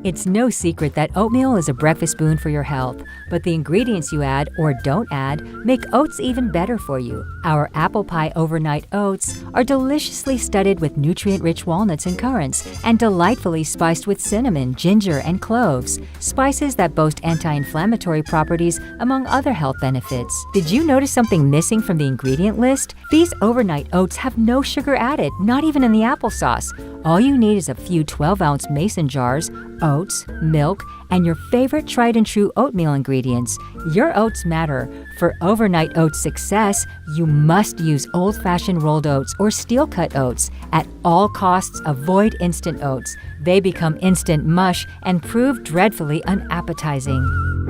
It's no secret that oatmeal is a breakfast boon for your health, but the ingredients you add or don't add make oats even better for you. Our apple pie overnight oats are deliciously studded with nutrient-rich walnuts and currants and delightfully spiced with cinnamon, ginger, and cloves, spices that boast anti-inflammatory properties among other health benefits. Did you notice something missing from the ingredient list? These overnight oats have no sugar added, not even in the applesauce. All you need is a few 12-ounce mason jars, oats, milk, and your favorite tried-and-true oatmeal ingredients. Your oats matter. For overnight oats success, you must use old-fashioned rolled oats or steel-cut oats. At all costs, avoid instant oats. They become instant mush and prove dreadfully unappetizing.